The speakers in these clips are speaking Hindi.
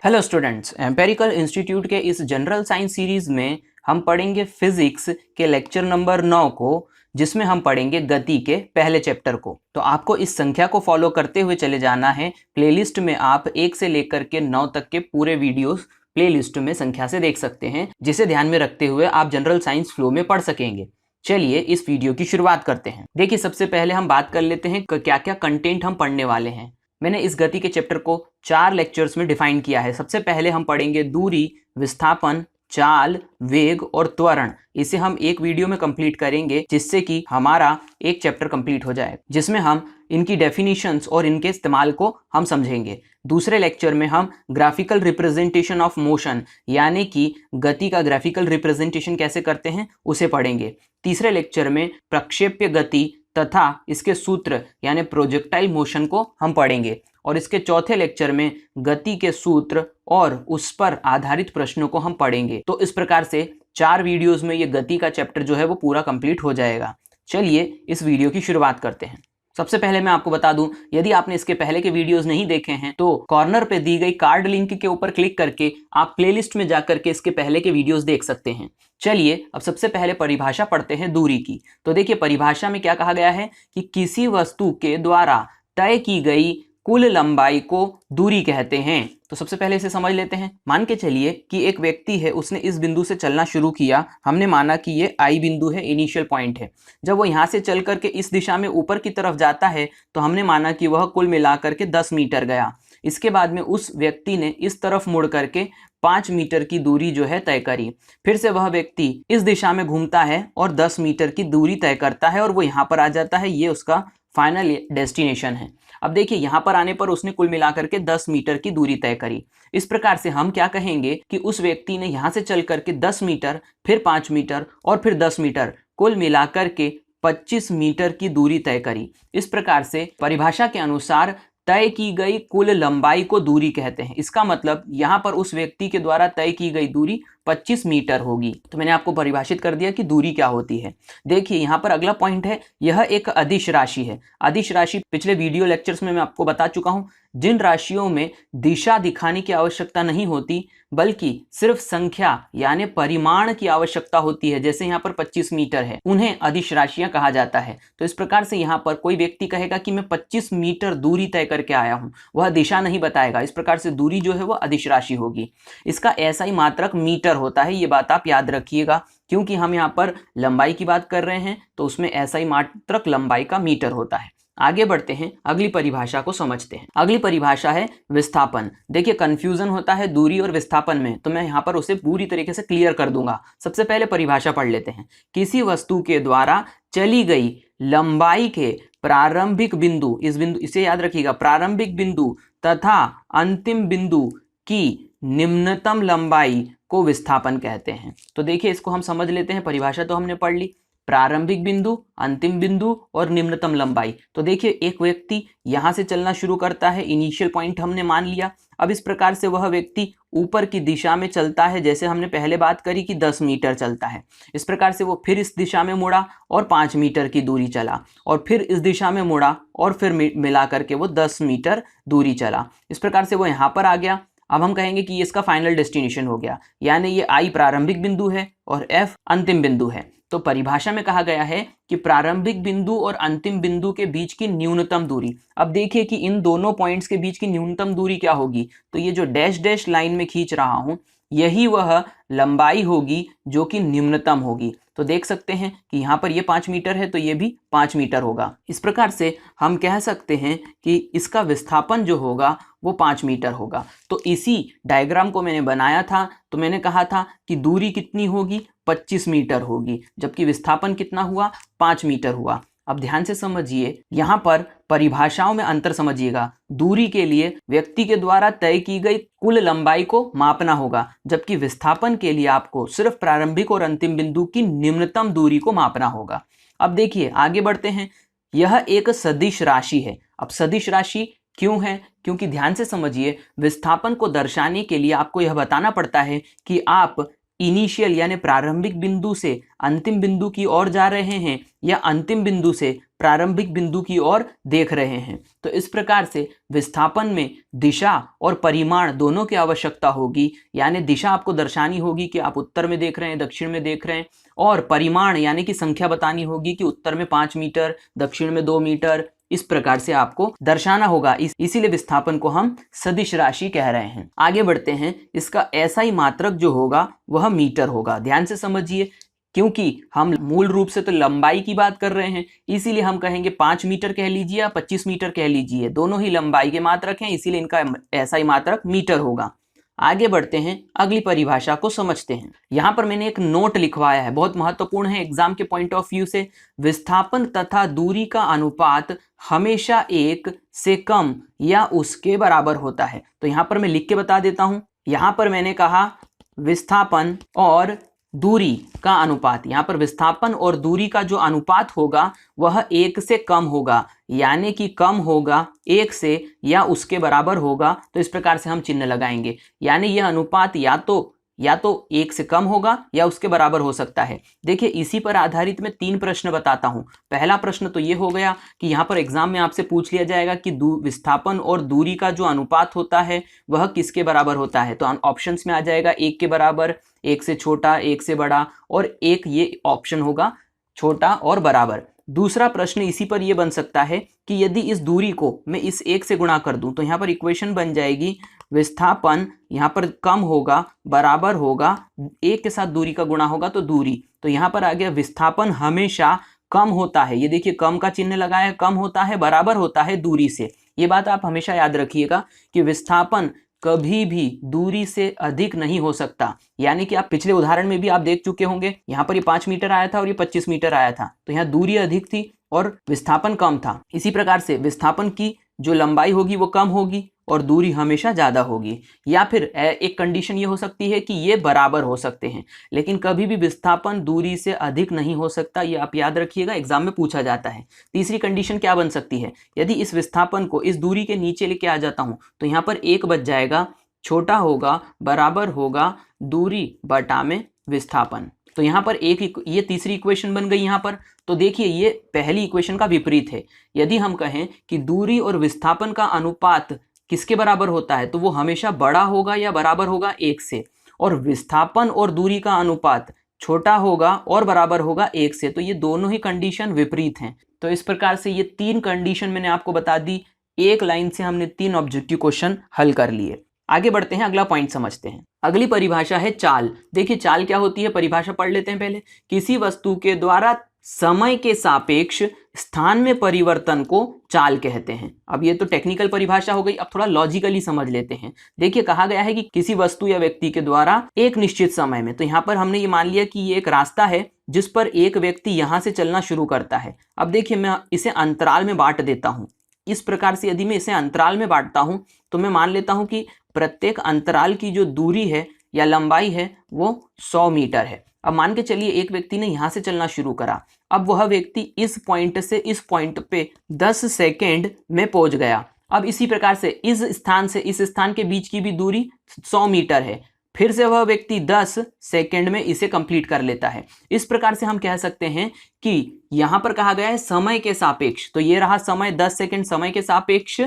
हेलो स्टूडेंट्स, एम्पेरिकल इंस्टीट्यूट के इस जनरल साइंस सीरीज में हम पढ़ेंगे फिजिक्स के लेक्चर नंबर 9 को, जिसमें हम पढ़ेंगे गति के पहले चैप्टर को। तो आपको इस संख्या को फॉलो करते हुए चले जाना है। प्लेलिस्ट में आप 1 से लेकर के 9 तक के पूरे वीडियोस प्लेलिस्ट में संख्या से देख सकते हैं, जिसे ध्यान में रखते हुए आप जनरल साइंस फ्लो में पढ़ सकेंगे। चलिए इस वीडियो की शुरुआत करते हैं। देखिए, सबसे पहले हम बात कर लेते हैं क्या क्या कंटेंट हम पढ़ने वाले हैं। मैंने इस गति के चैप्टर को 4 लेक्चर्स में डिफाइन किया है। सबसे पहले हम पढ़ेंगे दूरी, विस्थापन, चाल, वेग और त्वरण। इसे हम एक वीडियो में कंप्लीट करेंगे, जिससे कि हमारा एक चैप्टर कंप्लीट हो जाए, जिसमें हम इनकी डेफिनेशंस और इनके इस्तेमाल को हम समझेंगे। दूसरे लेक्चर में हम ग्राफिकल रिप्रेजेंटेशन ऑफ मोशन, यानी कि गति का ग्राफिकल रिप्रेजेंटेशन कैसे करते हैं, उसे पढ़ेंगे। तीसरे लेक्चर में प्रक्षेप्य गति तथा इसके सूत्र यानी प्रोजेक्टाइल मोशन को हम पढ़ेंगे, और इसके चौथे लेक्चर में गति के सूत्र और उस पर आधारित प्रश्नों को हम पढ़ेंगे। तो इस प्रकार से 4 वीडियोस में ये गति का चैप्टर जो है वो पूरा कंप्लीट हो जाएगा। चलिए इस वीडियो की शुरुआत करते हैं। सबसे पहले मैं आपको बता दूं, यदि आपने इसके पहले के वीडियोस नहीं देखे हैं तो कॉर्नर पे दी गई कार्ड लिंक के ऊपर क्लिक करके आप प्लेलिस्ट में जाकर के इसके पहले के वीडियोस देख सकते हैं। चलिए अब सबसे पहले परिभाषा पढ़ते हैं दूरी की। तो देखिए, परिभाषा में क्या कहा गया है कि किसी वस्तु के द्वारा तय की गई कुल लंबाई को दूरी कहते हैं। तो सबसे पहले इसे समझ लेते हैं। मान के चलिए कि एक व्यक्ति है, उसने इस बिंदु से चलना शुरू किया। हमने माना कि ये आई बिंदु है, इनिशियल पॉइंट है। जब वो यहाँ से चल करके इस दिशा में ऊपर की तरफ जाता है तो हमने माना कि वह कुल मिलाकर के 10 मीटर गया। इसके बाद में उस व्यक्ति ने इस तरफ मुड़ करके 5 मीटर की दूरी जो है तय करी। फिर से वह व्यक्ति इस दिशा में घूमता है और 10 मीटर की दूरी तय करता है और वो यहाँ पर आ जाता है। ये उसका फाइनल डेस्टिनेशन है। अब देखिए, यहाँ पर आने पर उसने कुल मिलाकर के 10 मीटर की दूरी तय करी। इस प्रकार से हम क्या कहेंगे कि उस व्यक्ति ने यहाँ से चल करके 10 मीटर, फिर 5 मीटर और फिर 10 मीटर, कुल मिलाकर के 25 मीटर की दूरी तय करी। इस प्रकार से परिभाषा के अनुसार तय की गई कुल लंबाई को दूरी कहते हैं। इसका मतलब यहाँ पर उस व्यक्ति के द्वारा तय की गई दूरी 25 मीटर होगी। तो मैंने आपको परिभाषित कर दिया कि दूरी क्या होती है। देखिए, यहाँ पर अगला पॉइंट है, यह एक अदिश राशि है। अदिश राशि पिछले वीडियो लेक्चर्स में मैं आपको बता चुका हूँ। जिन राशियों में दिशा दिखाने की आवश्यकता नहीं होती, बल्कि सिर्फ संख्या यानी परिमाण की आवश्यकता होती है, जैसे यहाँ पर 25 मीटर है, उन्हें अदिश राशियां कहा जाता है। तो इस प्रकार से यहाँ पर कोई व्यक्ति कहेगा कि मैं 25 मीटर दूरी तय करके आया हूँ, वह दिशा नहीं बताएगा। इस प्रकार से दूरी जो है वो अदिश राशि होगी। इसका ऐसा ही मात्रक मीटर होता है, ये बात आप याद रखिएगा, क्योंकि हम यहाँ पर लंबाई की बात कर रहे हैं तो उसमें ऐसा ही मात्रक लंबाई का मीटर होता है। आगे बढ़ते हैं, अगली परिभाषा को समझते हैं। अगली परिभाषा है विस्थापन। देखिए, कंफ्यूजन होता है दूरी और विस्थापन में, तो मैं यहाँ पर उसे पूरी तरीके से क्लियर कर दूंगा। सबसे पहले परिभाषा पढ़ लेते हैं। किसी वस्तु के द्वारा चली गई लंबाई के प्रारंभिक बिंदु, इसे याद रखिएगा, प्रारंभिक बिंदु तथा अंतिम बिंदु की निम्नतम लंबाई को विस्थापन कहते हैं। तो देखिए, इसको हम समझ लेते हैं। परिभाषा तो हमने पढ़ ली, प्रारंभिक बिंदु, अंतिम बिंदु और निम्नतम लंबाई। तो देखिए, एक व्यक्ति यहां से चलना शुरू करता है, इनिशियल पॉइंट हमने मान लिया। अब इस प्रकार से वह व्यक्ति ऊपर की दिशा में चलता है, जैसे हमने पहले बात करी कि 10 मीटर चलता है। इस प्रकार से वो फिर इस दिशा में मुड़ा और 5 मीटर की दूरी चला, और फिर इस दिशा में मुड़ा और फिर मिला करके वो 10 मीटर दूरी चला। इस प्रकार से वो यहाँ पर आ गया। अब हम कहेंगे कि ये इसका फाइनल डेस्टिनेशन हो गया, यानी ये आई प्रारंभिक बिंदु है और एफ अंतिम बिंदु है। तो परिभाषा में कहा गया है कि प्रारंभिक बिंदु और अंतिम बिंदु के बीच की न्यूनतम दूरी। अब देखिए कि इन दोनों पॉइंट्स के बीच की न्यूनतम दूरी क्या होगी। तो ये जो डैश डैश लाइन में खींच रहा हूं, यही वह लंबाई होगी जो कि निम्नतम होगी। तो देख सकते हैं कि यहाँ पर ये 5 मीटर है, तो ये भी 5 मीटर होगा। इस प्रकार से हम कह सकते हैं कि इसका विस्थापन जो होगा वो 5 मीटर होगा। तो इसी डायग्राम को मैंने बनाया था, तो मैंने कहा था कि दूरी कितनी होगी, 25 मीटर होगी, जबकि विस्थापन कितना हुआ, 5 मीटर हुआ। अब ध्यान से समझिए, यहाँ पर परिभाषाओं में अंतर समझिएगा। दूरी के लिए व्यक्ति के द्वारा तय की गई कुल लंबाई को मापना होगा, जबकि विस्थापन के लिए आपको सिर्फ प्रारंभिक और अंतिम बिंदु की निम्नतम दूरी को मापना होगा। अब देखिए, आगे बढ़ते हैं। यह एक सदिश राशि है। अब सदिश राशि क्यों है? क्योंकि ध्यान से समझिए, विस्थापन को दर्शाने के लिए आपको यह बताना पड़ता है कि आप इनिशियल यानी प्रारंभिक बिंदु से अंतिम बिंदु की ओर जा रहे हैं या अंतिम बिंदु से प्रारंभिक बिंदु की ओर देख रहे हैं। तो इस प्रकार से विस्थापन में दिशा और परिमाण दोनों की आवश्यकता होगी, यानी दिशा आपको दर्शानी होगी कि आप उत्तर में देख रहे हैं, दक्षिण में देख रहे हैं, और परिमाण यानी कि संख्या बतानी होगी कि उत्तर में 5 मीटर, दक्षिण में 2 मीटर, इस प्रकार से आपको दर्शाना होगा। इसीलिए विस्थापन को हम सदिश राशि कह रहे हैं। आगे बढ़ते हैं, इसका SI मात्रक जो होगा वह मीटर होगा। ध्यान से समझिए, क्योंकि हम मूल रूप से तो लंबाई की बात कर रहे हैं, इसीलिए हम कहेंगे 5 मीटर कह लीजिए या 25 मीटर कह लीजिए, दोनों ही लंबाई के मात्रक हैं, इसीलिए इनका SI मात्रक मीटर होगा। आगे बढ़ते हैं, अगली परिभाषा को समझते हैं। यहां पर मैंने एक नोट लिखवाया है, बहुत महत्वपूर्ण है एग्जाम के पॉइंट ऑफ व्यू से। विस्थापन तथा दूरी का अनुपात हमेशा 1 से कम या उसके बराबर होता है। तो यहां पर मैं लिख के बता देता हूं। यहां पर मैंने कहा विस्थापन और दूरी का अनुपात, यहाँ पर विस्थापन और दूरी का जो अनुपात होगा वह 1 से कम होगा, यानी कि कम होगा 1 से या उसके बराबर होगा। तो इस प्रकार से हम चिन्ह लगाएंगे, यानी यह अनुपात या तो 1 से कम होगा या उसके बराबर हो सकता है। देखिए, इसी पर आधारित मैं 3 प्रश्न बताता हूं। पहला प्रश्न तो ये हो गया कि यहाँ पर एग्जाम में आपसे पूछ लिया जाएगा कि विस्थापन और दूरी का जो अनुपात होता है वह किसके बराबर होता है। तो ऑप्शंस में आ जाएगा 1 के बराबर, 1 से छोटा, 1 से बड़ा, और 1 ये ऑप्शन होगा छोटा और बराबर। दूसरा प्रश्न इसी पर यह बन सकता है कि यदि इस दूरी को मैं इस 1 से गुणा कर दूं तो यहाँ पर इक्वेशन बन जाएगी, विस्थापन यहाँ पर कम होगा, बराबर होगा, 1 के साथ दूरी का गुणा होगा तो दूरी। तो यहाँ पर आ गया विस्थापन हमेशा कम होता है, ये देखिए कम का चिन्ह लगाया, कम होता है, बराबर होता है दूरी से। ये बात आप हमेशा याद रखिएगा कि विस्थापन कभी भी दूरी से अधिक नहीं हो सकता। यानी कि आप पिछले उदाहरण में भी आप देख चुके होंगे, यहाँ पर ये 5 मीटर आया था और ये 25 मीटर आया था, तो यहाँ दूरी अधिक थी और विस्थापन कम था। इसी प्रकार से विस्थापन की जो लंबाई होगी वो कम होगी और दूरी हमेशा ज्यादा होगी। या फिर एक कंडीशन ये हो सकती है कि ये बराबर हो सकते हैं, लेकिन कभी भी विस्थापन दूरी से अधिक नहीं हो सकता, ये आप याद रखिएगा, एग्जाम में पूछा जाता है। तीसरी कंडीशन क्या बन सकती है, यदि इस विस्थापन को इस दूरी के नीचे लेके आ जाता हूं तो यहाँ पर 1 बच जाएगा, छोटा होगा, बराबर होगा दूरी बटा में विस्थापन। तो यहाँ पर ये तीसरी इक्वेशन बन गई यहाँ पर। तो देखिए, ये पहली इक्वेशन का विपरीत है। यदि हम कहें कि दूरी और विस्थापन का अनुपात किसके बराबर होता है तो वो हमेशा बड़ा होगा या बराबर होगा 1 से, और विस्थापन और दूरी का अनुपात छोटा होगा और बराबर होगा 1 से। तो ये दोनों ही कंडीशन विपरीत हैं। तो इस प्रकार से ये 3 कंडीशन मैंने आपको बता दी। एक लाइन से हमने 3 ऑब्जेक्टिव क्वेश्चन हल कर लिए। आगे बढ़ते हैं, अगला पॉइंट समझते हैं। अगली परिभाषा है चाल। देखिए, चाल क्या होती है, परिभाषा पढ़ लेते हैं पहले। किसी वस्तु के द्वारा समय के सापेक्ष स्थान में परिवर्तन को चाल कहते हैं। अब ये तो टेक्निकल परिभाषा हो गई, अब थोड़ा लॉजिकली समझ लेते हैं। देखिए, कहा गया है कि किसी वस्तु या व्यक्ति के द्वारा एक निश्चित समय में, तो यहाँ पर हमने ये मान लिया कि ये एक रास्ता है जिस पर एक व्यक्ति यहाँ से चलना शुरू करता है। अब देखिए, मैं इसे अंतराल में बांट देता हूँ। इस प्रकार से यदि मैं इसे अंतराल में बांटता हूँ तो मैं मान लेता हूँ कि प्रत्येक अंतराल की जो दूरी है या लंबाई है वो 100 मीटर है। अब मान के चलिए एक व्यक्ति ने यहाँ से चलना शुरू करा। अब वह व्यक्ति इस पॉइंट से इस पॉइंट पे 10 सेकेंड में पहुंच गया। अब इसी प्रकार से इस स्थान से इस स्थान के बीच की भी दूरी 100 मीटर है। फिर से वह व्यक्ति 10 सेकेंड में इसे कंप्लीट कर लेता है। इस प्रकार से हम कह सकते हैं कि यहाँ पर कहा गया है समय के सापेक्ष, तो ये रहा समय 10 सेकेंड समय के सापेक्ष।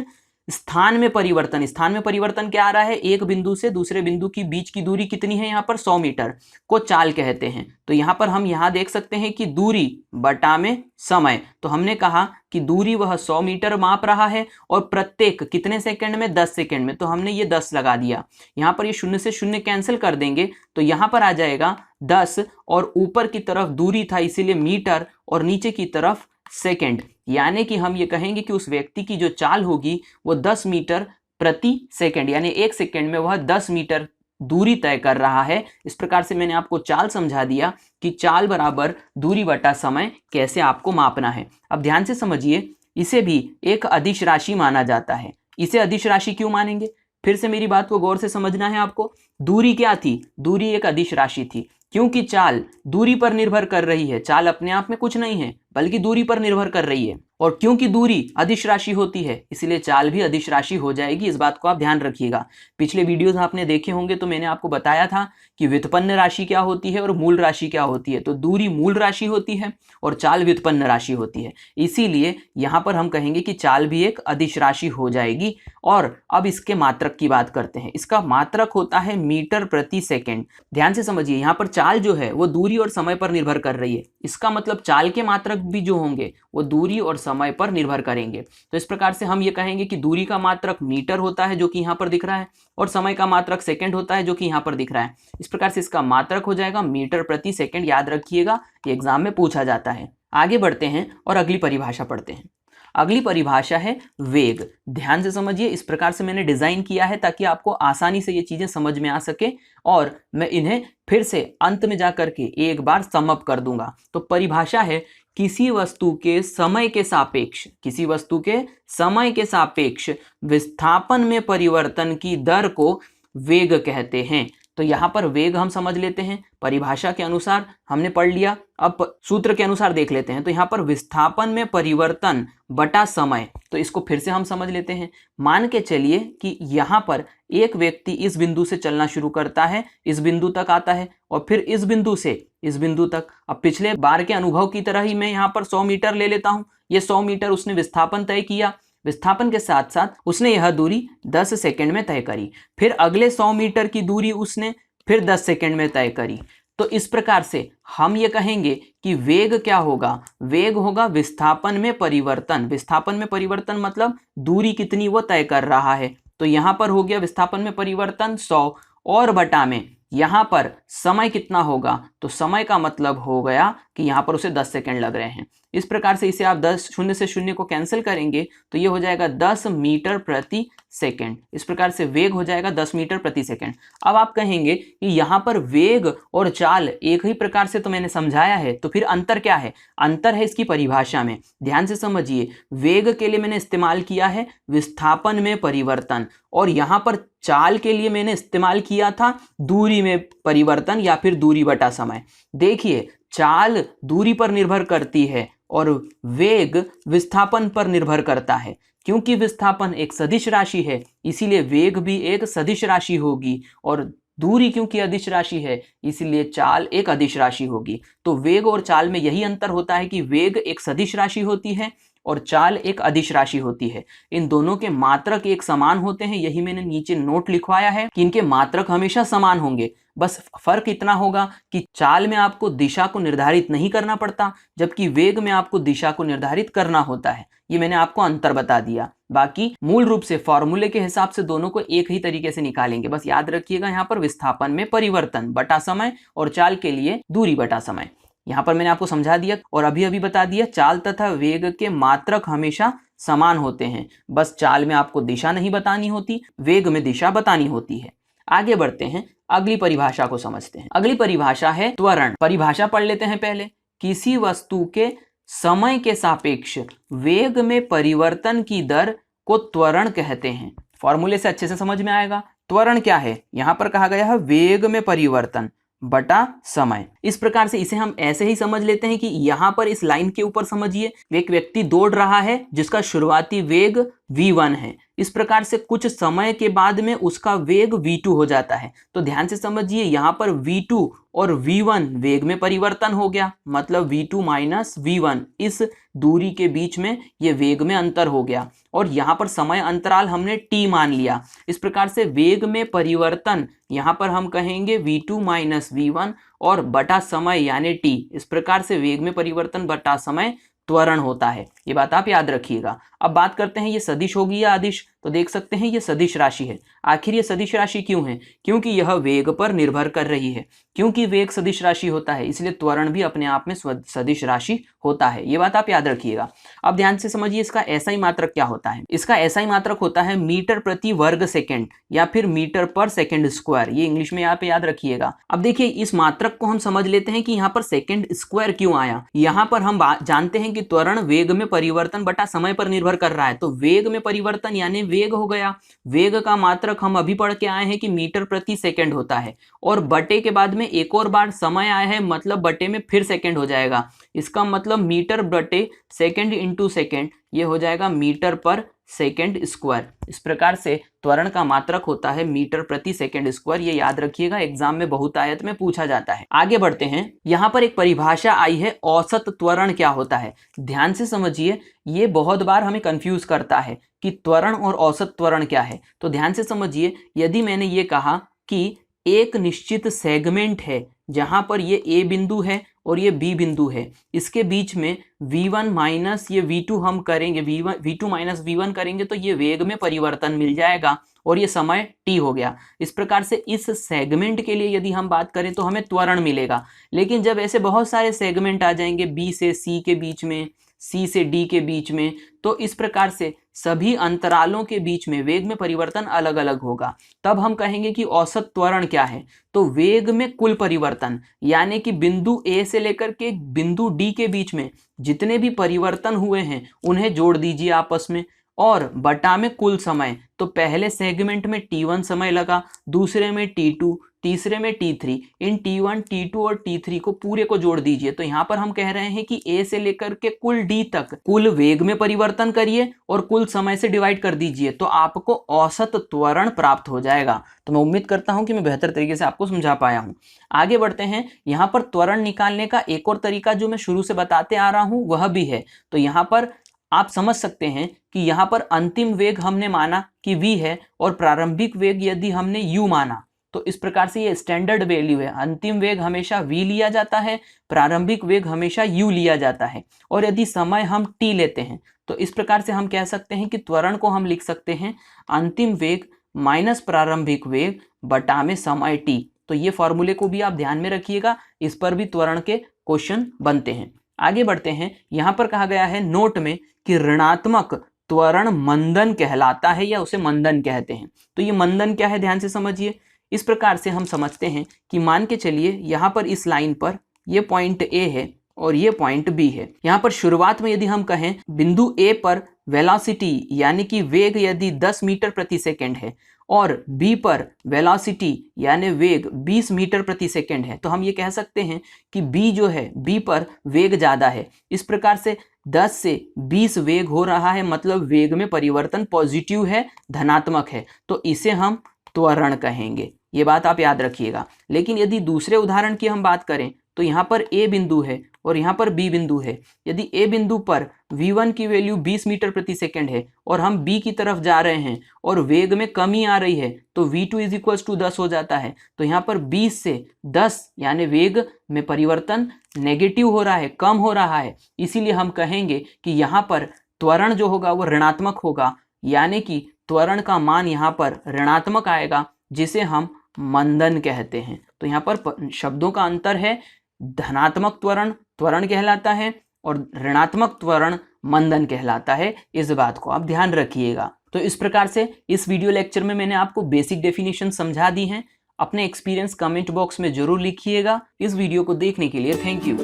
स्थान में परिवर्तन, स्थान में परिवर्तन क्या आ रहा है, एक बिंदु से दूसरे बिंदु की बीच की दूरी कितनी है, यहाँ पर 100 मीटर को चाल कहते हैं। तो यहाँ पर हम यहाँ देख सकते हैं कि दूरी बटा में समय, तो हमने कहा कि दूरी वह 100 मीटर माप रहा है और प्रत्येक कितने सेकंड में, 10 सेकंड में, तो हमने ये 10 लगा दिया। यहाँ पर ये 0 से 0 कैंसिल कर देंगे तो यहाँ पर आ जाएगा 10 और ऊपर की तरफ दूरी था इसीलिए मीटर और नीचे की तरफ सेकंड, यानी कि हम ये कहेंगे कि उस व्यक्ति की जो चाल होगी वो 10 मीटर प्रति सेकंड, यानी 1 सेकंड में वह 10 मीटर दूरी तय कर रहा है। इस प्रकार से मैंने आपको चाल समझा दिया कि चाल बराबर दूरी बटा समय कैसे आपको मापना है। अब ध्यान से समझिए, इसे भी एक अदिश राशि माना जाता है। इसे अदिश राशि क्यों मानेंगे, फिर से मेरी बात को गौर से समझना है आपको। दूरी क्या थी, दूरी एक अदिश राशि थी, क्योंकि चाल दूरी पर निर्भर कर रही है। चाल अपने आप में कुछ नहीं है, बल्कि दूरी पर निर्भर कर रही है। और क्योंकि दूरी अदिश राशि होती है इसलिए चाल भी अदिश राशि हो जाएगी, इस बात को आप ध्यान रखिएगा। पिछले वीडियोस आपने देखे होंगे तो मैंने आपको बताया था कि व्युत्पन्न राशि क्या होती है और मूल राशि क्या होती है। तो दूरी मूल राशि होती है और चाल व्युत्पन्न राशि होती है, इसीलिए यहाँ पर हम कहेंगे कि चाल भी एक अदिश राशि हो जाएगी। और अब इसके मात्रक की बात करते हैं। इसका मात्रक होता है मीटर प्रति सेकेंड। ध्यान से समझिए, यहाँ पर चाल जो है वो दूरी और समय पर निर्भर कर रही है। इसका मतलब चाल के मात्रक भी जो होंगे वो दूरी और समय पर निर्भर करेंगे। तो इस प्रकार से हम ये कहेंगे कि दूरी का मात्रक मीटर होता है जो कि यहाँ पर दिख रहा है, और समय का मात्रक सेकंड होता है जो कि यहाँ पर दिख रहा है। इस प्रकार से इसका मात्रक हो जाएगा मीटर प्रति सेकंड। याद रखिएगा, ये एग्जाम में पूछा जाता है। आगे बढ़ते हैं और अगली परिभाषा पढ़ते हैं। अगली परिभाषा है वेग। ध्यान से समझिए, इस प्रकार से मैंने डिजाइन किया है ताकि आपको आसानी से ये चीजें समझ में आ सके, और मैं इन्हें फिर से अंत में जाकर के एक बार समअप कर दूंगा। तो परिभाषा है किसी वस्तु के समय के सापेक्ष, किसी वस्तु के समय के सापेक्ष विस्थापन में परिवर्तन की दर को वेग कहते हैं। तो यहाँ पर वेग हम समझ लेते हैं, परिभाषा के अनुसार हमने पढ़ लिया। अब सूत्र के अनुसार देख लेते हैं। तो यहाँ पर विस्थापन में परिवर्तन बटा समय, तो इसको फिर से हम समझ लेते हैं। मान के चलिए कि यहाँ पर एक व्यक्ति इस बिंदु से चलना शुरू करता है, इस बिंदु तक आता है, और फिर इस बिंदु से इस बिंदु तक। अब पिछले बार के अनुभव की तरह ही मैं यहाँ पर 100 मीटर ले लेता हूँ। ये 100 मीटर उसने विस्थापन तय किया, विस्थापन के साथ साथ उसने यह दूरी 10 सेकंड में तय करी। फिर अगले 100 मीटर की दूरी उसने फिर 10 सेकंड में तय करी। तो इस प्रकार से हम ये कहेंगे कि वेग क्या होगा, वेग होगा विस्थापन में परिवर्तन। विस्थापन में परिवर्तन मतलब दूरी कितनी वो तय कर रहा है। तो यहाँ पर हो गया विस्थापन में परिवर्तन 100, और बटा में यहाँ पर समय कितना होगा, तो समय का मतलब हो गया कि यहाँ पर उसे 10 सेकंड लग रहे हैं। इस प्रकार से इसे आप 10 शून्य से शून्य को कैंसिल करेंगे तो ये हो जाएगा 10 मीटर प्रति सेकंड। इस प्रकार से वेग हो जाएगा 10 मीटर प्रति सेकंड। अब आप कहेंगे कि यहाँ पर वेग और चाल एक ही प्रकार से तो मैंने समझाया है, तो फिर अंतर क्या है? अंतर है इसकी परिभाषा में। ध्यान से समझिए, वेग के लिए मैंने इस्तेमाल किया है विस्थापन में परिवर्तन, और यहाँ पर चाल के लिए मैंने इस्तेमाल किया था दूरी में परिवर्तन या फिर दूरी बटा समय। देखिए, चाल दूरी पर निर्भर करती है और वेग विस्थापन पर निर्भर करता है। क्योंकि विस्थापन एक सदिश राशि है इसीलिए वेग भी एक सदिश राशि होगी, और दूरी क्योंकि अदिश राशि है इसलिए चाल एक अदिश राशि होगी। तो वेग और चाल में यही अंतर होता है कि वेग एक सदिश राशि होती है और चाल एक अदिश राशि होती है। इन दोनों के मात्रक एक समान होते हैं, यही मैंने नीचे नोट लिखवाया है कि इनके मात्रक हमेशा समान होंगे। बस फर्क इतना होगा कि चाल में आपको दिशा को निर्धारित नहीं करना पड़ता, जबकि वेग में आपको दिशा को निर्धारित करना होता है। ये मैंने आपको अंतर बता दिया। बाकी मूल रूप से फॉर्मूले के हिसाब से दोनों को एक ही तरीके से निकालेंगे। बस याद रखिएगा, यहाँ पर विस्थापन में परिवर्तन बटा समय और चाल के लिए दूरी बटा समय। यहाँ पर मैंने आपको समझा दिया और अभी अभी बता दिया, चाल तथा वेग के मात्रक हमेशा समान होते हैं। बस चाल में आपको दिशा नहीं बतानी होती, वेग में दिशा बतानी होती है। आगे बढ़ते हैं, अगली परिभाषा को समझते हैं। अगली परिभाषा है त्वरण। परिभाषा पढ़ लेते हैं पहले। किसी वस्तु के समय के सापेक्ष वेग में परिवर्तन की दर को त्वरण कहते हैं। फॉर्मूले से अच्छे से समझ में आएगा। त्वरण क्या है? यहाँ पर कहा गया है वेग में परिवर्तन बटा समय। इस प्रकार से इसे हम ऐसे ही समझ लेते हैं कि यहाँ पर इस लाइन के ऊपर समझिए, एक व्यक्ति दौड़ रहा है जिसका शुरुआती वेग v1 है। इस प्रकार से कुछ समय के बाद में उसका वेग v2 हो जाता है। तो ध्यान से समझिए, यहाँ पर v2 और v1 वेग में परिवर्तन हो गया, मतलब v2 माइनस v1, इस दूरी के बीच में ये वेग में अंतर हो गया, और यहाँ पर समय अंतराल हमने t मान लिया। इस प्रकार से वेग में परिवर्तन यहाँ पर हम कहेंगे v2 माइनस v1 और बटा समय यानी t। इस प्रकार से वेग में परिवर्तन बटा समय त्वरण होता है। ये बात आप याद रखिएगा। अब बात करते हैं ये सदिश होगी या अदिश। तो देख सकते हैं ये सदिश राशि है। आखिर ये सदिश राशि क्यों है? क्योंकि यह वेग पर निर्भर कर रही है। क्योंकि वेग सदिश राशि होता है इसलिए त्वरण भी अपने आप में सदिश राशि होता है। ये बात आप याद रखिएगा। अब ध्यान से समझिए, इसका एसआई मात्रक क्या होता है? इसका एसआई मात्रक होता है मीटर प्रति वर्ग सेकेंड या फिर मीटर पर सेकेंड स्क्वायर। ये इंग्लिश में यहाँ पे याद रखिएगा। अब देखिए, इस मात्रक को हम समझ लेते हैं कि यहाँ पर सेकेंड स्क्वायर क्यों आया। यहाँ पर हम जानते हैं कि त्वरण वेग में परिवर्तन बटा समय पर निर्भर कर रहा है। तो वेग में परिवर्तन यानी वेग हो गया। वेग का मात्रक हम अभी पढ़ के आए हैं कि मीटर प्रति सेकंड होता है, और बटे के बाद में एक और बार समय आया है, मतलब बटे में फिर सेकंड हो जाएगा। इसका मतलब मीटर बटे सेकंड इंटू सेकंड, ये हो जाएगा मीटर पर सेकंड स्क्वायर। इस प्रकार से त्वरण का मात्रक होता है मीटर प्रति सेकंड स्क्वायर। ये याद रखिएगा, एग्जाम में बहुतायत में पूछा जाता है। आगे बढ़ते हैं, यहाँ पर एक परिभाषा आई है, औसत त्वरण क्या होता है। ध्यान से समझिए, ये बहुत बार हमें कंफ्यूज करता है कि त्वरण और औसत त्वरण क्या है। तो ध्यान से समझिए, यदि मैंने ये कहा कि एक निश्चित सेगमेंट है जहां पर ये ए बिंदु है और ये बी बिंदु है, इसके बीच में v1 माइनस ये v2 हम करेंगे, v2 माइनस v1 करेंगे तो ये वेग में परिवर्तन मिल जाएगा और ये समय t हो गया। इस प्रकार से इस सेगमेंट के लिए यदि हम बात करें तो हमें त्वरण मिलेगा। लेकिन जब ऐसे बहुत सारे सेगमेंट आ जाएंगे b से c के बीच में, c से d के बीच में, तो इस प्रकार से सभी अंतरालों के बीच में वेग में परिवर्तन अलग अलग होगा। तब हम कहेंगे कि औसत त्वरण क्या है। तो वेग में कुल परिवर्तन, यानी कि बिंदु A से लेकर के बिंदु D के बीच में जितने भी परिवर्तन हुए हैं उन्हें जोड़ दीजिए आपस में, और बटा में कुल समय। तो पहले सेगमेंट में t1 समय लगा, दूसरे में t2, तीसरे में t3। इन t1, t2 और t3 को पूरे को जोड़ दीजिए। तो यहाँ पर हम कह रहे हैं कि a से लेकर के कुल d तक कुल वेग में परिवर्तन करिए और कुल समय से डिवाइड कर दीजिए, तो आपको औसत त्वरण प्राप्त हो जाएगा। तो मैं उम्मीद करता हूं कि मैं बेहतर तरीके से आपको समझा पाया हूं। आगे बढ़ते हैं, यहाँ पर त्वरण निकालने का एक और तरीका जो मैं शुरू से बताते आ रहा हूं वह भी है। तो यहाँ पर आप समझ सकते हैं कि यहाँ पर अंतिम वेग हमने माना कि v है और प्रारंभिक वेग यदि हमने u माना, तो इस प्रकार से ये स्टैंडर्ड वैल्यू है। अंतिम वेग हमेशा v लिया जाता है, प्रारंभिक वेग हमेशा u लिया जाता है। और यदि समय हम t लेते हैं तो इस प्रकार से हम कह सकते हैं कि त्वरण को हम लिख सकते हैं अंतिम वेग माइनस प्रारंभिक वेग बटा में समय t। तो ये फॉर्मूले को भी आप ध्यान में रखिएगा, इस पर भी त्वरण के क्वेश्चन बनते हैं। आगे बढ़ते हैं, यहाँ पर कहा गया है नोट में कि ऋणात्मक त्वरण मंदन कहलाता है या उसे मंदन कहते हैं। तो ये मंदन क्या है, ध्यान से समझिए। इस प्रकार से हम समझते हैं कि मान के चलिए यहाँ पर इस लाइन पर ये पॉइंट A है और ये पॉइंट B है। यहाँ पर शुरुआत में यदि हम कहें बिंदु A पर वेलोसिटी यानी कि वेग यदि 10 मीटर प्रति सेकंड है और B पर वेलोसिटी यानी वेग 20 मीटर प्रति सेकंड है, तो हम ये कह सकते हैं कि B जो है, B पर वेग ज़्यादा है। इस प्रकार से 10 से 20 वेग हो रहा है, मतलब वेग में परिवर्तन पॉजिटिव है, धनात्मक है, तो इसे हम त्वरण कहेंगे। ये बात आप याद रखिएगा। लेकिन यदि दूसरे उदाहरण की हम बात करें तो यहाँ पर A बिंदु है और यहाँ पर B बिंदु है। यदि A बिंदु पर v1 की वैल्यू 20 मीटर प्रति सेकंड है और हम B की तरफ जा रहे हैं और वेग में कमी आ रही है, तो v2 इज इक्वल्स टू 10 हो जाता है। तो यहाँ पर 20 से 10 यानी वेग में परिवर्तन नेगेटिव हो रहा है, कम हो रहा है। इसीलिए हम कहेंगे कि यहाँ पर त्वरण जो होगा वो ऋणात्मक होगा, यानी कि त्वरण का मान यहाँ पर ऋणात्मक आएगा, जिसे हम मंदन कहते हैं। तो यहाँ पर शब्दों का अंतर है, धनात्मक त्वरण त्वरण कहलाता है और ऋणात्मक त्वरण मंदन कहलाता है। इस बात को आप ध्यान रखिएगा। तो इस प्रकार से इस वीडियो लेक्चर में मैंने आपको बेसिक डेफिनेशन समझा दी हैं। अपने एक्सपीरियंस कमेंट बॉक्स में जरूर लिखिएगा। इस वीडियो को देखने के लिए थैंक यू।